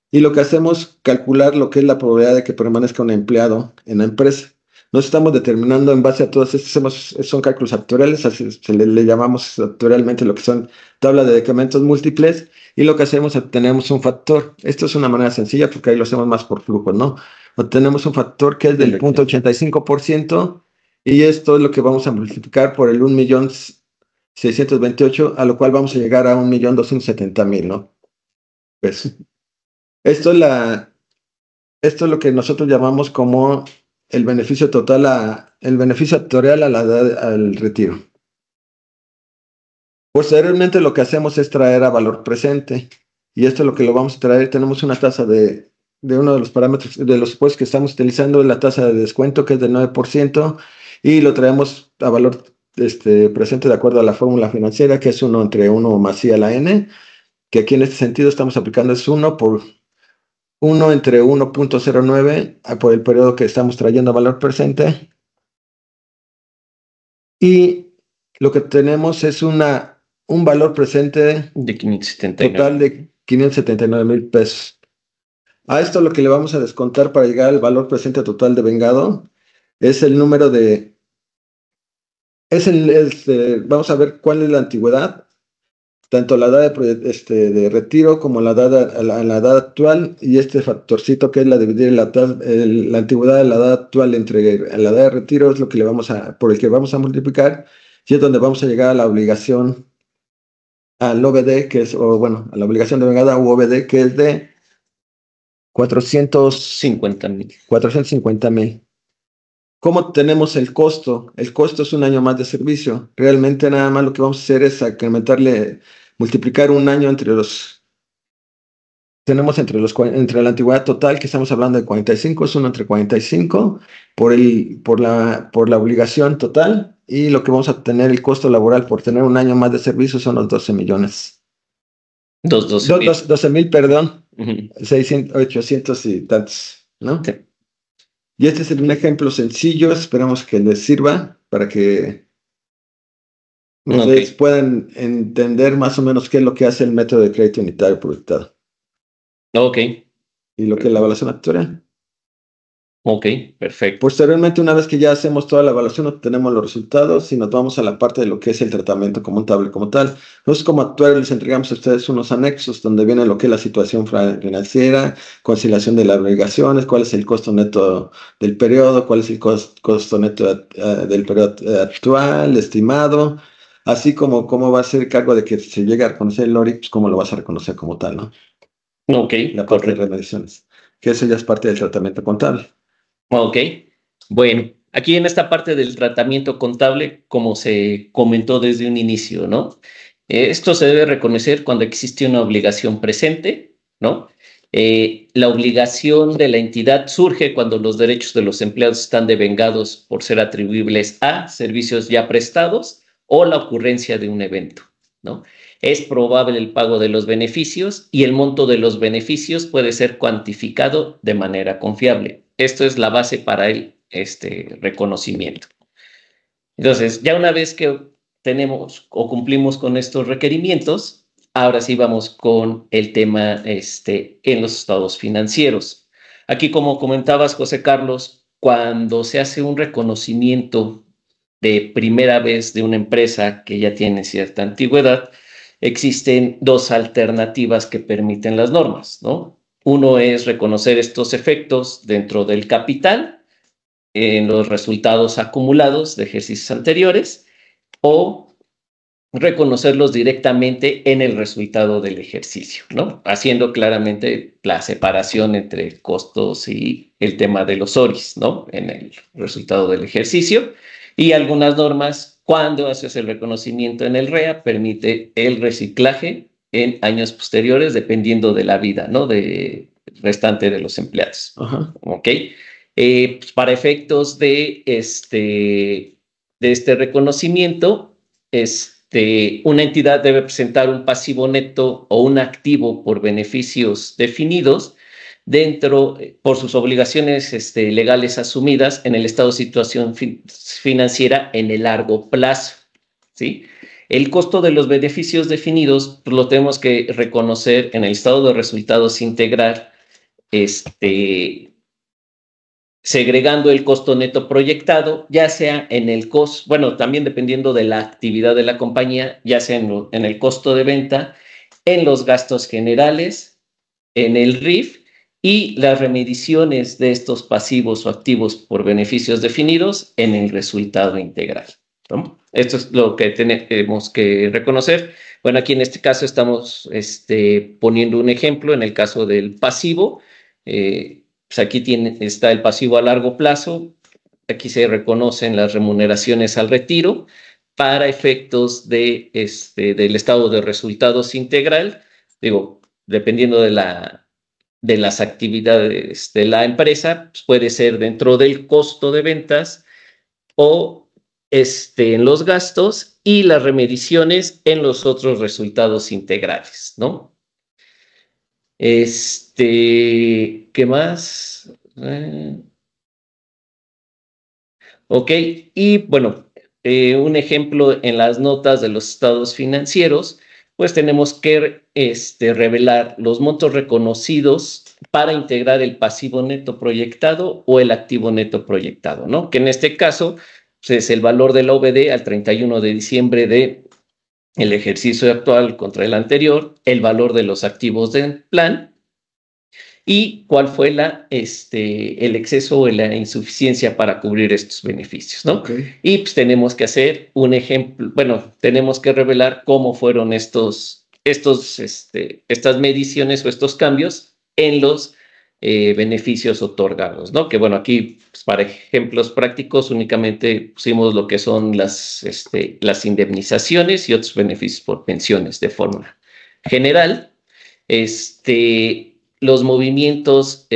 y lo que hacemos es calcular lo que es la probabilidad de que permanezca un empleado en la empresa. Nos estamos determinando en base a todos estos, son cálculos actuariales, así le llamamos actuarialmente lo que son tablas de decrementos múltiples, y lo que hacemos es tenemos un factor. Esto es una manera sencilla porque ahí lo hacemos más por flujo, ¿no? obtenemos un factor que es del 0.85%, y esto es lo que vamos a multiplicar por el 1.628.000, a lo cual vamos a llegar a 1.270.000, ¿no? Pues, esto es lo que nosotros llamamos como el beneficio total, el beneficio actuarial al retiro. Posteriormente, lo que hacemos es traer a valor presente, y esto es lo que lo vamos a traer. Tenemos una tasa de uno de los parámetros de los supuestos que estamos utilizando, la tasa de descuento, que es del 9%, y lo traemos a valor presente de acuerdo a la fórmula financiera, que es 1 entre 1 más I a la N, que aquí en este sentido estamos aplicando es 1 entre 1.09 por el periodo que estamos trayendo a valor presente, y lo que tenemos es un valor presente de 579. Total de 579.000 pesos. A esto lo que le vamos a descontar para llegar al valor presente total de vengado es el número de... vamos a ver cuál es la antigüedad, tanto la edad de retiro como la edad actual, y este factorcito que es dividir la antigüedad de la edad actual entre la edad de retiro es lo que por el que vamos a multiplicar, y es donde vamos a llegar a la obligación, al OBD, a la obligación de vengada u OBD, que es de 450.000. ¿Cómo tenemos el costo? El costo es un año más de servicio. Realmente nada más lo que vamos a hacer es multiplicar un año entre la antigüedad total, que estamos hablando de 45, es 1 entre 45, por la obligación total, y lo que vamos a tener el costo laboral por tener un año más de servicio son los 12 millones. 12.000, perdón. 600, 800 y tantos, ¿no? Sí. Y este es un ejemplo sencillo, esperamos que les sirva para que ustedes puedan entender más o menos qué es lo que hace el método de crédito unitario proyectado. Ok. Y lo que es la evaluación actuarial. Ok, perfecto. Posteriormente, una vez que ya hacemos toda la evaluación, obtenemos los resultados y nos vamos a la parte de lo que es el tratamiento contable como tal. Nosotros como actuarios les entregamos a ustedes unos anexos donde viene lo que es la situación financiera, conciliación de las obligaciones, cuál es el costo neto del periodo, cuál es el costo neto del periodo actual, estimado, así como cómo va a ser el cargo de que se llegue a reconocer el ORI, pues cómo lo vas a reconocer como tal, ¿no? Ok, la parte de remediaciones, que eso ya es parte del tratamiento contable. Ok, bueno, aquí en esta parte del tratamiento contable, como se comentó desde un inicio, ¿no? Esto se debe reconocer cuando existe una obligación presente, ¿no? La obligación de la entidad surge cuando los derechos de los empleados están devengados por ser atribuibles a servicios ya prestados o la ocurrencia de un evento, ¿no? Es probable el pago de los beneficios y el monto de los beneficios puede ser cuantificado de manera confiable. Esto es la base para el reconocimiento. Entonces, ya una vez que tenemos o cumplimos con estos requerimientos, ahora sí vamos con el tema en los estados financieros. Aquí, como comentabas, José Carlos, cuando se hace un reconocimiento de primera vez de una empresa que ya tiene cierta antigüedad, existen dos alternativas que permiten las normas, ¿no? Uno es reconocer estos efectos dentro del capital, en los resultados acumulados de ejercicios anteriores, o reconocerlos directamente en el resultado del ejercicio, ¿no? Haciendo claramente la separación entre costos y el tema de los ORIs, ¿no? En el resultado del ejercicio. Y algunas normas, cuando haces el reconocimiento en el REA, permite el reciclaje en años posteriores, dependiendo de la vida, ¿no? Restante de los empleados. Ajá. ¿Ok? Pues para efectos de este reconocimiento, una entidad debe presentar un pasivo neto o un activo por beneficios definidos por sus obligaciones legales asumidas en el estado de situación financiera en el largo plazo, ¿sí? El costo de los beneficios definidos pues, lo tenemos que reconocer en el estado de resultados integral, segregando el costo neto proyectado, ya sea en el costo, bueno, también dependiendo de la actividad de la compañía, ya sea en el costo de venta, en los gastos generales, en el RIF y las remediciones de estos pasivos o activos por beneficios definidos en el resultado integral, ¿no? Esto es lo que tenemos que reconocer. Bueno, aquí en este caso estamos poniendo un ejemplo en el caso del pasivo. Pues aquí está el pasivo a largo plazo. Aquí se reconocen las remuneraciones al retiro para efectos del estado de resultados integral. Digo, dependiendo de las actividades de la empresa, pues puede ser dentro del costo de ventas o en los gastos y las remediciones en los otros resultados integrales, ¿no? ¿Qué más? Ok, y bueno, un ejemplo en las notas de los estados financieros, pues tenemos que revelar los montos reconocidos para integrar el pasivo neto proyectado o el activo neto proyectado, ¿no? Que en este caso pues, es el valor de la OBD al 31 de diciembre del ejercicio actual contra el anterior, el valor de los activos del plan y cuál fue el exceso o la insuficiencia para cubrir estos beneficios, ¿no? Okay. Y pues tenemos que hacer un ejemplo, bueno, tenemos que revelar cómo fueron estas mediciones o estos cambios en los beneficios otorgados, ¿no? Que bueno, aquí pues, para ejemplos prácticos únicamente pusimos lo que son las indemnizaciones y otros beneficios por pensiones de forma general. Los movimientos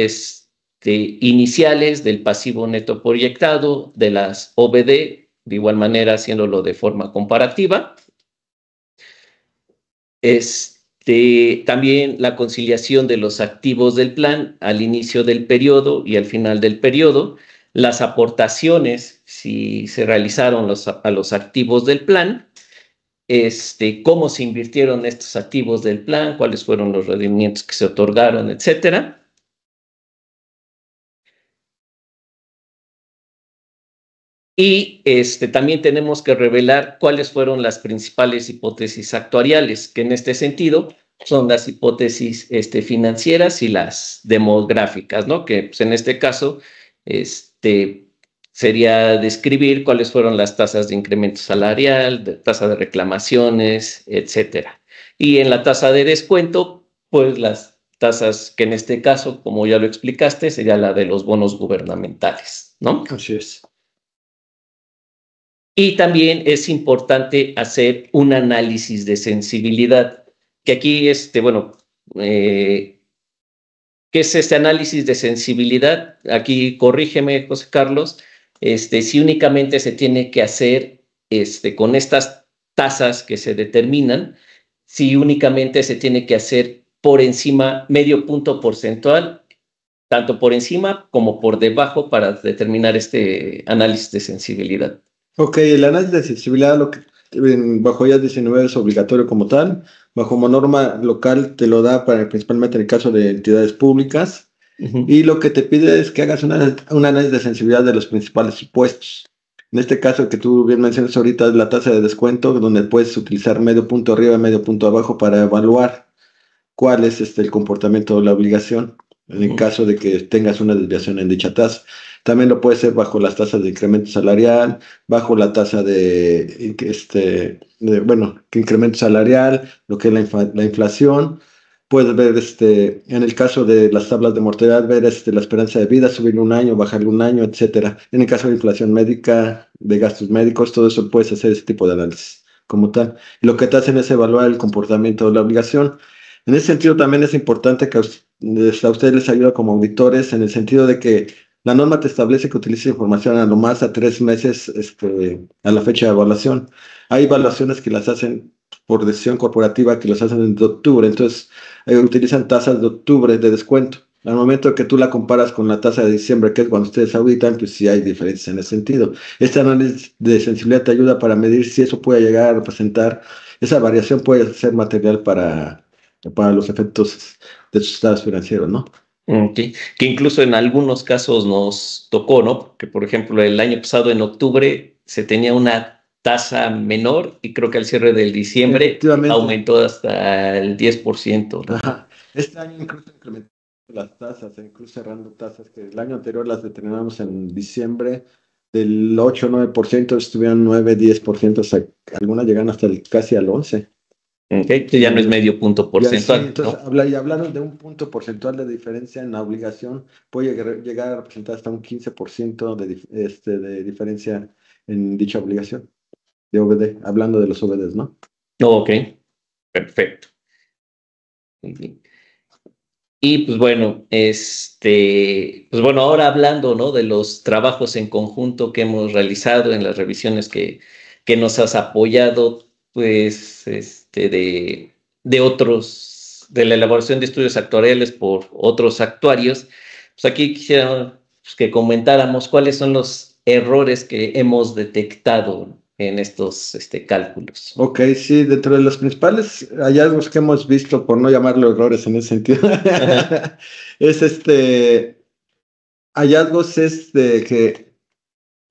iniciales del pasivo neto proyectado, de las OBD, de igual manera haciéndolo de forma comparativa. También la conciliación de los activos del plan al inicio del periodo y al final del periodo, las aportaciones, si se realizaron a los activos del plan, cómo se invirtieron estos activos del plan, cuáles fueron los rendimientos que se otorgaron, etcétera. Y también tenemos que revelar cuáles fueron las principales hipótesis actuariales, que en este sentido son las hipótesis financieras y las demográficas, ¿no? Que pues, en este caso sería describir cuáles fueron las tasas de incremento salarial, tasa de reclamaciones, etcétera. Y en la tasa de descuento, pues las tasas que en este caso, como ya lo explicaste, sería la de los bonos gubernamentales, ¿no? Así es. Y también es importante hacer un análisis de sensibilidad, que aquí, bueno, ¿qué es este análisis de sensibilidad? Aquí corrígeme, José Carlos, si únicamente se tiene que hacer con estas tasas que se determinan, si únicamente se tiene que hacer por encima medio punto porcentual, tanto por encima como por debajo para determinar este análisis de sensibilidad. Ok, el análisis de sensibilidad bajo IAS 19 es obligatorio como tal. Bajo norma local te lo da principalmente en el caso de entidades públicas. Y lo que te pide es que hagas un análisis de sensibilidad de los principales impuestos. En este caso que tú bien mencionas ahorita es la tasa de descuento, donde puedes utilizar medio punto arriba y medio punto abajo para evaluar cuál es el comportamiento de la obligación en el caso de que tengas una desviación en dicha tasa. También lo puede ser bajo las tasas de incremento salarial, bajo la tasa de incremento salarial, lo que es la inflación. Puedes ver, en el caso de las tablas de mortalidad, ver la esperanza de vida, subir un año, bajarle un año, etcétera. En el caso de inflación médica, de gastos médicos, todo eso puedes hacer ese tipo de análisis como tal. Y lo que te hacen es evaluar el comportamiento de la obligación. En ese sentido, también es importante que a ustedes les ayuda como auditores, en el sentido de que la norma te establece que utilices información a lo más a 3 meses a la fecha de evaluación. Hay evaluaciones que las hacen por decisión corporativa, que las hacen en octubre, entonces utilizan tasas de octubre de descuento. Al momento que tú la comparas con la tasa de diciembre, que es cuando ustedes auditan, pues sí hay diferencias en ese sentido. Este análisis de sensibilidad te ayuda para medir si eso puede llegar a representar, esa variación puede ser material para los efectos de sus estados financieros, ¿no? Okay. Que incluso en algunos casos nos tocó, ¿no? Que por ejemplo el año pasado en octubre se tenía una tasa menor y creo que al cierre del diciembre aumentó hasta el 10%, ¿no? Ajá. Este año incluso incrementó las tasas, incluso cerrando tasas que el año anterior las determinamos en diciembre, del 8 o 9% estuvieron 9, 10%, o sea, algunas llegan hasta casi al 11%. Okay. Que ya no es medio punto Ya sí, porcentual, entonces ¿no? y hablaron de un punto porcentual de diferencia en la obligación, puede llegar a representar hasta un 15% de diferencia en dicha obligación de OBD, hablando de los OBDs, ¿no? Ok, perfecto. Muy bien. Y pues bueno, pues bueno, ahora hablando, ¿no? De los trabajos en conjunto que hemos realizado en las revisiones que nos has apoyado, pues, de la elaboración de estudios actuariales por otros actuarios, pues aquí quisiera pues, que comentáramos cuáles son los errores que hemos detectado en estos, cálculos. Ok, sí, dentro de los principales hallazgos que hemos visto, por no llamarlo errores en ese sentido, Ajá. es hallazgos es de que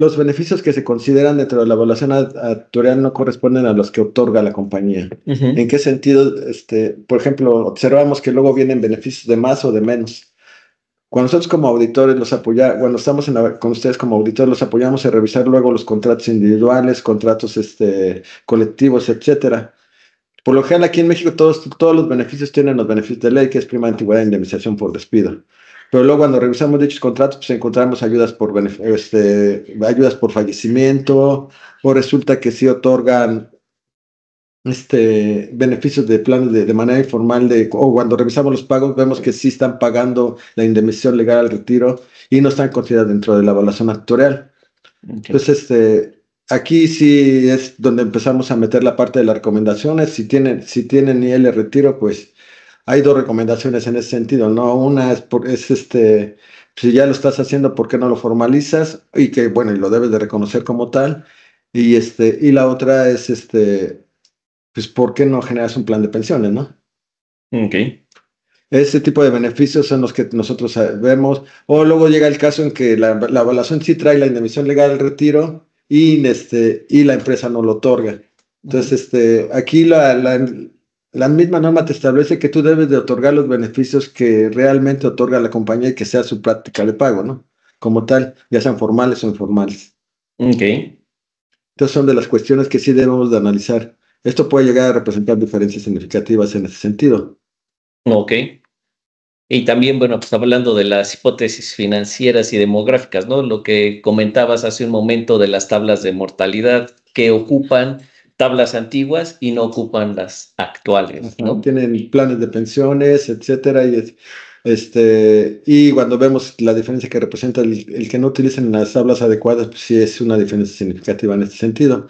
los beneficios que se consideran dentro de la evaluación actuarial no corresponden a los que otorga la compañía. ¿En Ujú. qué sentido? Por ejemplo, observamos que luego vienen beneficios de más o de menos. Cuando nosotros como auditores los apoyamos, cuando estamos con ustedes como auditores, los apoyamos a revisar luego los contratos individuales, contratos colectivos, etcétera. Por lo general, aquí en México todos los beneficios tienen los beneficios de ley, que es prima de antigüedad e indemnización por despido. Pero luego cuando revisamos dichos contratos, pues encontramos ayudas por fallecimiento, o resulta que sí otorgan beneficios de planes de manera informal, o cuando revisamos los pagos, vemos que sí están pagando la indemnización legal al retiro y no están consideradas dentro de la evaluación actuarial. Okay. Entonces, aquí sí es donde empezamos a meter la parte de las recomendaciones. Si tienen nivel de retiro, pues hay dos recomendaciones en ese sentido, ¿no? Una si ya lo estás haciendo, ¿por qué no lo formalizas? Y que, bueno, y lo debes de reconocer como tal. Y la otra es, pues, ¿por qué no generas un plan de pensiones, ¿no? Okay. Ese tipo de beneficios son los que nosotros vemos. O luego llega el caso en que la evaluación sí trae la indemnización legal al retiro y la empresa no lo otorga. Ujú. Entonces, aquí la misma norma te establece que tú debes de otorgar los beneficios que realmente otorga la compañía y que sea su práctica de pago, ¿no? Como tal, ya sean formales o informales. Okay. Entonces, son de las cuestiones que sí debemos de analizar. Esto puede llegar a representar diferencias significativas en ese sentido. Ok. Y también, bueno, pues hablando de las hipótesis financieras y demográficas, ¿no? Lo que comentabas hace un momento de las tablas de mortalidad que ocupan tablas antiguas y no ocupan las actuales, Ajá, ¿no? tienen planes de pensiones, etcétera, y cuando vemos la diferencia que representa el que no utilicen las tablas adecuadas, pues sí es una diferencia significativa en este sentido.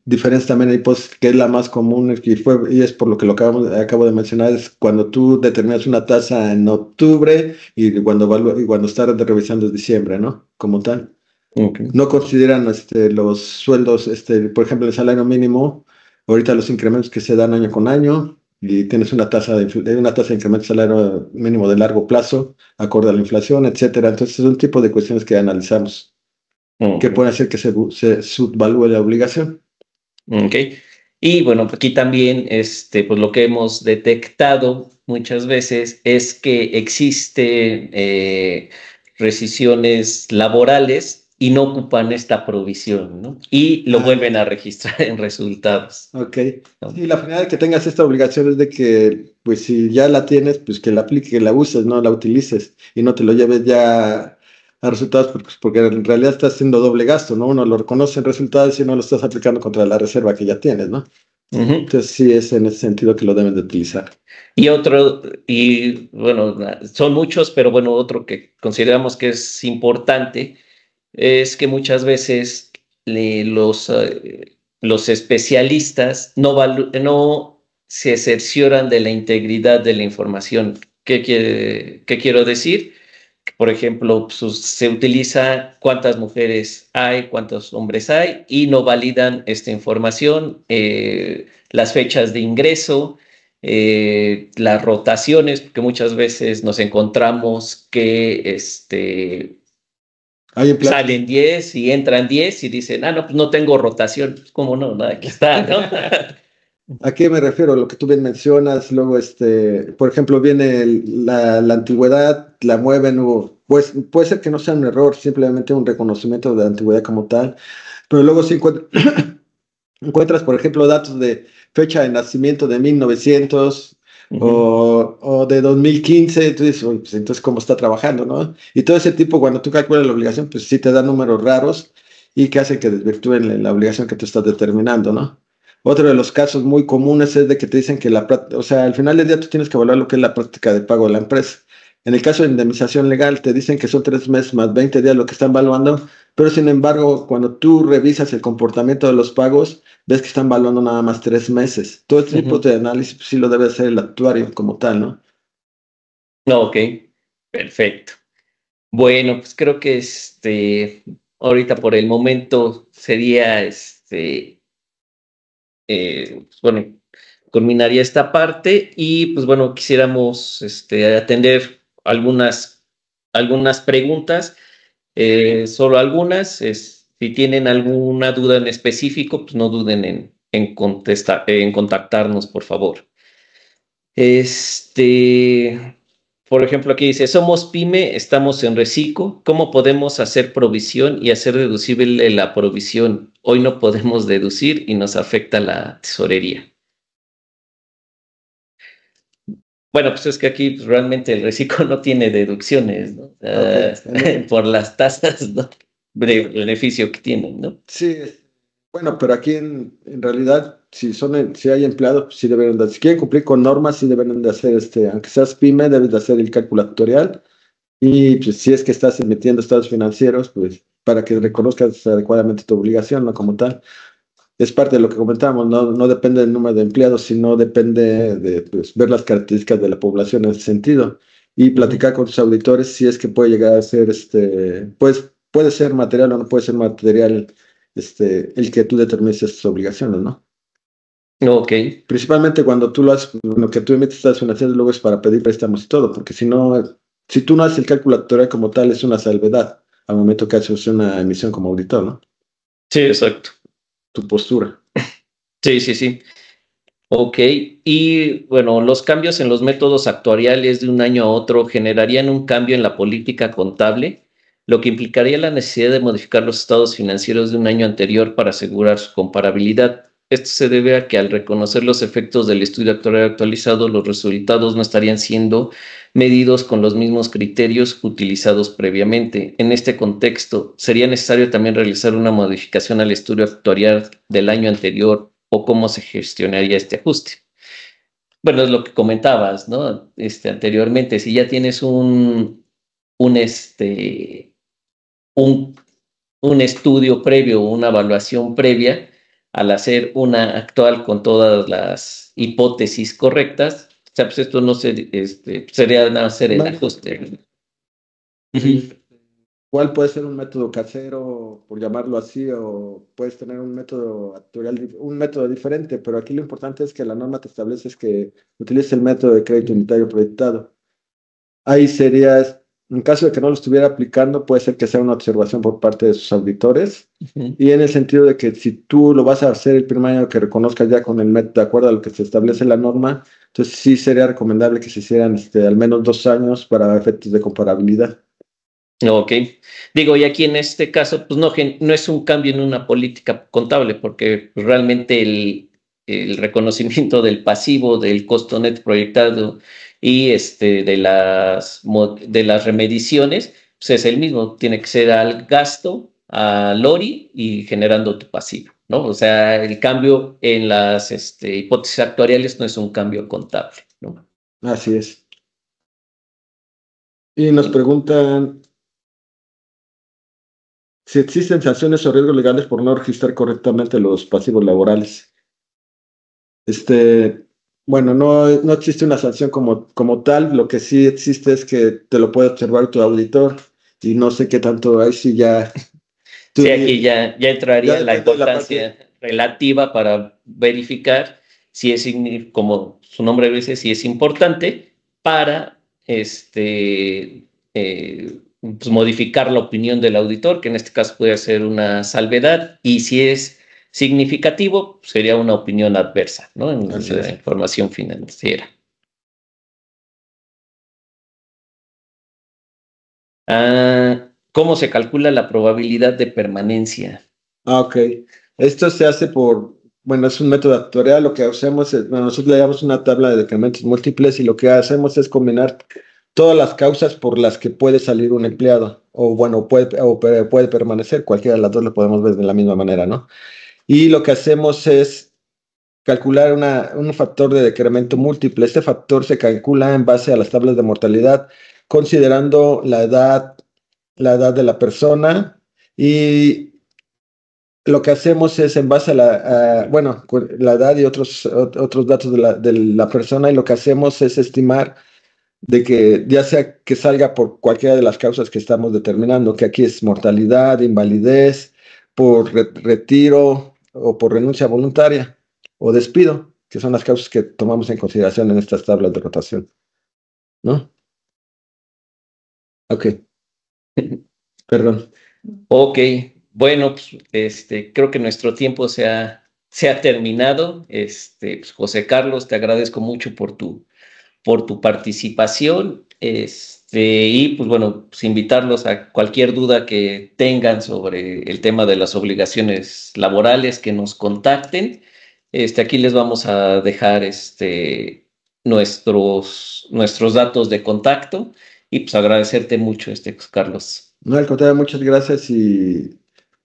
Diferencia también hay pues, que es la más común y es por lo que acabo de mencionar, es cuando tú determinas una tasa en octubre y cuando estás revisando es diciembre, ¿no? Como tal. Ok. No consideran los sueldos, por ejemplo, el salario mínimo, ahorita los incrementos que se dan año con año, y tienes una tasa de incremento de salario mínimo de largo plazo, acorde a la inflación, etcétera. Entonces, es un tipo de cuestiones que analizamos, que Ok. pueden hacer que se subvalúe la obligación. Ok. Y bueno, aquí también, pues lo que hemos detectado muchas veces es que existen rescisiones laborales y no ocupan esta provisión, ¿no? Y lo Ah, vuelven a registrar en resultados, ok. ¿no? Sí, la finalidad de que tengas esta obligación es de que, pues si ya la tienes, pues que la apliques, que la uses, no la utilices y no te lo lleves ya a resultados, porque en realidad estás haciendo doble gasto, ¿no? Uno lo reconoce en resultados y no lo estás aplicando contra la reserva que ya tienes, ¿no? Ujú. Entonces sí es en ese sentido que lo deben de utilizar. Y bueno, son muchos, pero bueno, otro que consideramos que es importante es que muchas veces los especialistas no se cercioran de la integridad de la información. ¿Qué quiero decir? Por ejemplo, pues, se utiliza cuántas mujeres hay, cuántos hombres hay, y no validan esta información, las fechas de ingreso, las rotaciones, porque muchas veces nos encontramos que Hay empleados. salen 10 y entran 10 y dicen, no, pues no tengo rotación. ¿Cómo no? No, aquí está, ¿no? ¿A qué me refiero? Lo que tú bien mencionas, luego, por ejemplo, viene la antigüedad, la mueven, o pues puede ser que no sea un error, simplemente un reconocimiento de la antigüedad como tal, pero luego sí encuentras, por ejemplo, datos de fecha de nacimiento de 1900 Ujú. o de 2015, entonces, "Uy, pues entonces, ¿cómo está trabajando, no?" Y todo ese tipo, cuando tú calculas la obligación, pues sí te da números raros y que hace que desvirtúen la obligación que tú estás determinando, ¿no? Otro de los casos muy comunes es de que te dicen que o sea, al final del día tú tienes que evaluar lo que es la práctica de pago de la empresa. En el caso de indemnización legal, te dicen que son 3 meses más 20 días lo que están evaluando, pero sin embargo, cuando tú revisas el comportamiento de los pagos, ves que están valuando nada más 3 meses. Todo este tipo Ujú. de análisis pues, sí lo debe hacer el actuario como tal, ¿no? Ok, perfecto. Bueno, pues creo que ahorita por el momento sería pues bueno, culminaría esta parte y pues bueno, quisiéramos atender algunas preguntas, solo algunas. Si tienen alguna duda en específico, pues no duden en contactarnos, por favor. Por ejemplo, aquí dice, somos pyme, estamos en reciclo, ¿cómo podemos hacer provisión y hacer deducible la provisión? Hoy no podemos deducir y nos afecta la tesorería. Bueno, pues es que aquí pues, realmente el reciclo no tiene deducciones, ¿no? Ok, Por las tasas, ¿no? De beneficio que tienen, ¿no? sí, bueno, pero aquí en realidad, si hay empleados, pues sí deben de, si quieren cumplir con normas, sí deben de hacer, aunque seas pyme, debes de hacer el calculatorial y pues si es que estás emitiendo estados financieros, pues para que reconozcas adecuadamente tu obligación, ¿no? Como tal. Es parte de lo que comentábamos, no, no depende del número de empleados, sino depende de pues, ver las características de la población en ese sentido y Ujú. platicar con tus auditores si es que puede llegar a ser, pues puede ser material o no puede ser material, el que tú determines estas obligaciones, ¿no? Ok, Principalmente cuando tú lo haces, lo que tú emites estados financieros luego es para pedir préstamos y todo, porque si no, si tú no haces el cálculo actuarial como tal, es una salvedad al momento que haces una emisión como auditor, ¿no? sí, exacto. Tu postura. Sí, sí, sí. Ok, y bueno, los cambios en los métodos actuariales de un año a otro generarían un cambio en la política contable, lo que implicaría la necesidad de modificar los estados financieros de un año anterior para asegurar su comparabilidad. Esto se debe a que al reconocer los efectos del estudio actuarial actualizado, los resultados no estarían siendo medidos con los mismos criterios utilizados previamente. En este contexto, sería necesario también realizar una modificación al estudio actuarial del año anterior o cómo se gestionaría este ajuste. Bueno, es lo que comentabas, ¿no? Anteriormente, si ya tienes un, este, un, un estudio previo, una evaluación previa, al hacer una actual con todas las hipótesis correctas, o sea, pues esto no sería nada hacer el No, ajuste. el, Ujú. ¿cuál puede ser un método casero, por llamarlo así, o puedes tener un método actuarial, un método diferente? Pero aquí lo importante es que la norma te establece es que utilices el método de crédito unitario proyectado. Ahí sería, en caso de que no lo estuviera aplicando, puede ser que sea una observación por parte de sus auditores. Ujú. Y en el sentido de que si tú lo vas a hacer el primer año que reconozcas ya con el método de acuerdo a lo que se establece en la norma, entonces sí sería recomendable que se hicieran al menos 2 años para efectos de comparabilidad. Ok. Digo, y aquí en este caso, pues no, no es un cambio en una política contable, porque pues, realmente el reconocimiento del pasivo, del costo net proyectado y de las remediciones, pues es el mismo. Tiene que ser al gasto, al ORI y generando tu pasivo, ¿no? O sea, el cambio en las hipótesis actuariales no es un cambio contable, ¿no? Así es. Y nos preguntan si existen sanciones o riesgos legales por no registrar correctamente los pasivos laborales. Este, bueno, no, no existe una sanción como tal, lo que sí existe es que te lo puede observar tu auditor y no sé qué tanto ahí sí ya, Sí, aquí ya ya entraría la depende de la parte. importancia relativa para verificar si como su nombre lo dice, si es importante para pues modificar la opinión del auditor, que en este caso puede ser una salvedad, y si es significativo, sería una opinión adversa, ¿no? En Así la es. información financiera. ¿Cómo se calcula la probabilidad de permanencia? Ok. Esto se hace bueno, es un método actuarial. Lo que hacemos es, bueno, nosotros le damos una tabla de decrementos múltiples y lo que hacemos es combinar todas las causas por las que puede salir un empleado, o bueno, puede permanecer, cualquiera de las dos lo podemos ver de la misma manera, ¿no? Y lo que hacemos es calcular un factor de decremento múltiple. Este factor se calcula en base a las tablas de mortalidad, considerando la edad de la persona, y lo que hacemos es en base a bueno, la edad y otros datos de la persona, y lo que hacemos es estimar de que ya sea que salga por cualquiera de las causas que estamos determinando, que aquí es mortalidad, invalidez, por retiro o por renuncia voluntaria o despido, que son las causas que tomamos en consideración en estas tablas de rotación, ¿no? Ok, perdón. Ok, bueno, pues, creo que nuestro tiempo se ha terminado. Pues, José Carlos, te agradezco mucho por tu participación. Y pues bueno, pues invitarlos a cualquier duda que tengan sobre el tema de las obligaciones laborales, que nos contacten. Aquí les vamos a dejar nuestros datos de contacto y pues agradecerte mucho, pues, Carlos. No, al contrario, muchas gracias y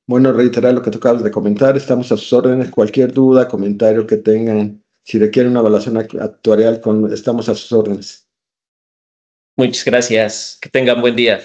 bueno, reiterar lo que tú acabas de comentar. Estamos a sus órdenes. Cualquier duda, comentario que tengan, si requieren una evaluación actuarial, estamos a sus órdenes. Muchas gracias. Que tengan buen día.